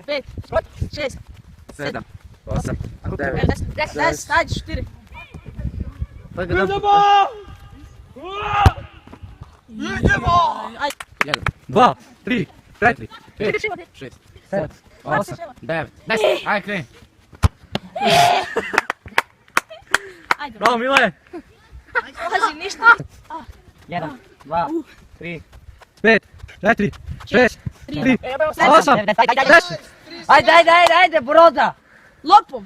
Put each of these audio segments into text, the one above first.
5, 6, 7, 8, 9, 10, ajde 4. Ajde. 1, 2, 3, 4, 5, 6, 7, 8, 9, 10. Ajde, kreni. Ajde. Bravo, Mile. Pazi, ništa. 1, 2, 3, 5, 4, 6, 3, 8, 10. Ajde, broda! Lopom.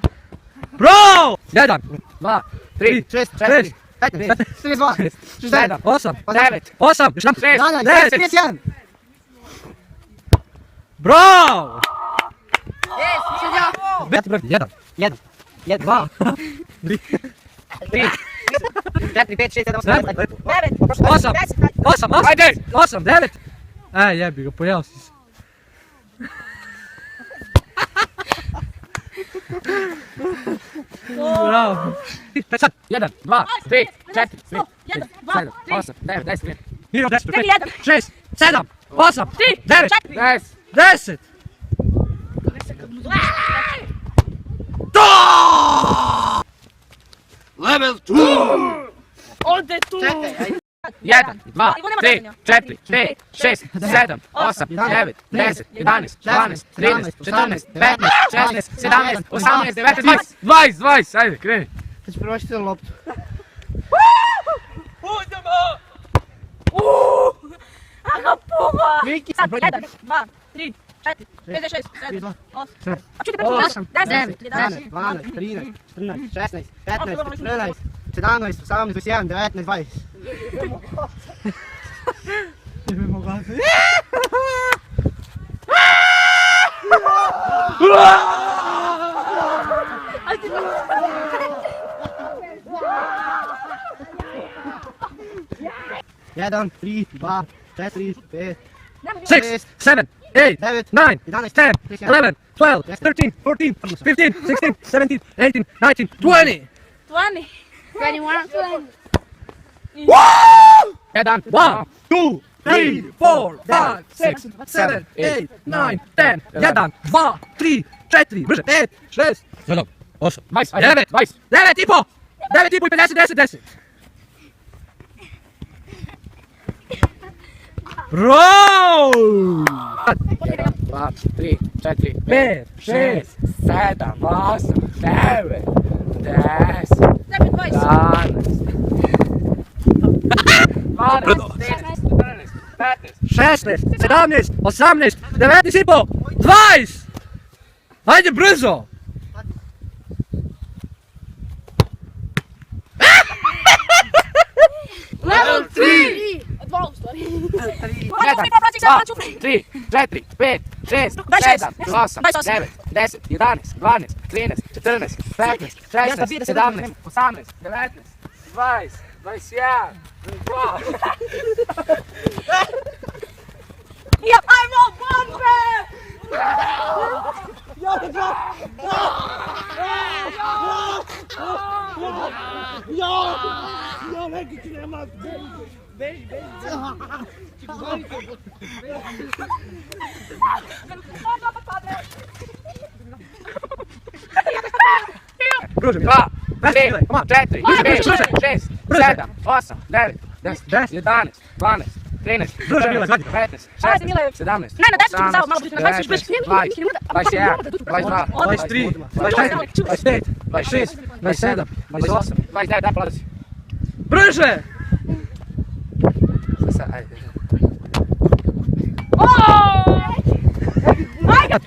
Bravo! 1, 2, 3, 6, 4, 15, 32, 7, 8, 9, 8, 10, 12, 31! Bravo! 1, 1, 2, 3, 4, 5, 6, 7, 8, 9, 8, 8, 9. Jebi ga, pojeo si se. Bravo. Sad, 1, 2, 3, 4, 5, 6, 7, 8, 9, 10, 6, 7, 8, 9, 10. Level 2! Ode tu. 1, 2, 3, 4, 5, 6, 7, 8, 9, 10, 11, 12, 13, 14, 15, 16, 17, 18, 19, 20, ajde, kreni. Sad ću promašiti na loptu. Aga puha. Viki, Sad, 1, 2, 3, 4, 5, 6, 7, 8. A čekaj, 10, 9, 11, 12, 13, 14, 16, 15, 14, 17, 18, 21, 19, 20. Nie wiem, mogę. Jeden, 3, 2, 4, 5, 6, 7, 8, 9, 9, 11, 10, 11, 12, 13, 14, 15, 16, 17, 18, 19, 20. 20. 21, 20. 1, 2, 3, 4, 5, 6, 7, 8, 9, 10. 1, 2, 3, 4, brže, 5, 6, 7, 8, 9, 9 i po! 9 i po i 50, 10, 10. Bravo! 1, 2, 3, 4, 5, 6, 7, 8, 9, 10, 16, 17, 18, 19 i po, 20! Ajde brzo! Level 3. 2 u stvari. 1, 2, 3, 4, 5, 6, 7, 8, 9, 10, 11, 12, 13, 14, 15, 16, 17, 18, 19, 20, 21, 22. Ja, ajmo, bombe! Ja, neki ti nema! Beži! Brže, 2, 3, 4, 5, 6, 7, 8, 9, 10, 11, 12, 13, 14, 15, 16, 17, Ne, na 10 ćemo samo malo biti na 20, 20, 21, 22, 23, 24, 25, 26, 27, 28, 29, daj polazi. Brže! Ajde.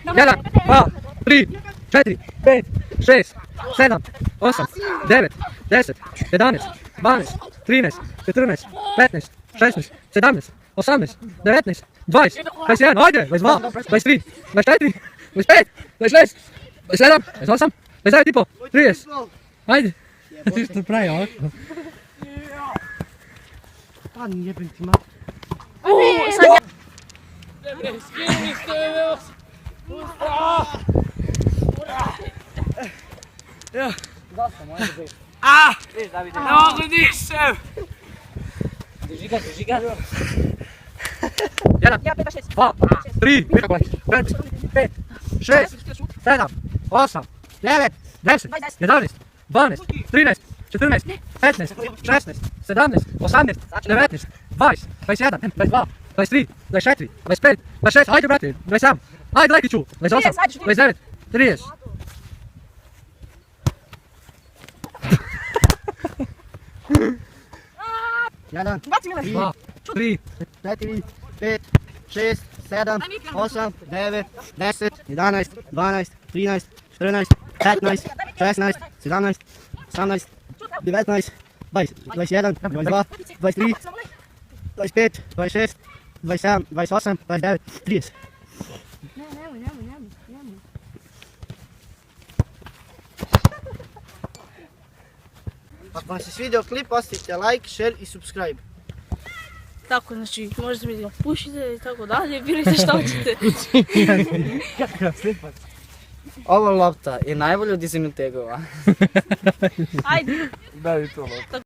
1, 2, 3, 4, 5, 6, 7, 8, 9, 10, 11, 12, 13, 14, 15, 16, 17, 18, 19, 20, 21, ajde, 22, 23, 24, 25, 26, 27, 28, 29 i po, 30, ajde. Ti što pravi ovako? Pa nije ben ti ma. Ne mogu dišem! Drži ga. 1, Ja, 5, 6. 2, 3, 4, 5, 6, 7, 8, 9, 10, 11, 12, 13, 14, 15, 16, 17, 18, 19, 20, 21, 22, 23, 24, 25, 26, ajde brate, 27, ajde Lekiću, 28, 29, 30. Jedan, Baci Mile. 2, 3, 4, 5, 6, 7, 8, 9, 10, 11, 12, 13, 14, 15, 16, 17, 18, 19, 20, 21, 22, 23, 25, 26, 27, 28, 29, 30. Ako vam se svidio klip, ostavite like, share i subscribe. Tako, znači, možete mi ga pušite i tako dalje, birajte šta hoćete. Ova lopta je najbolja od Izinutegova. Ajde. Daj mi to loptu.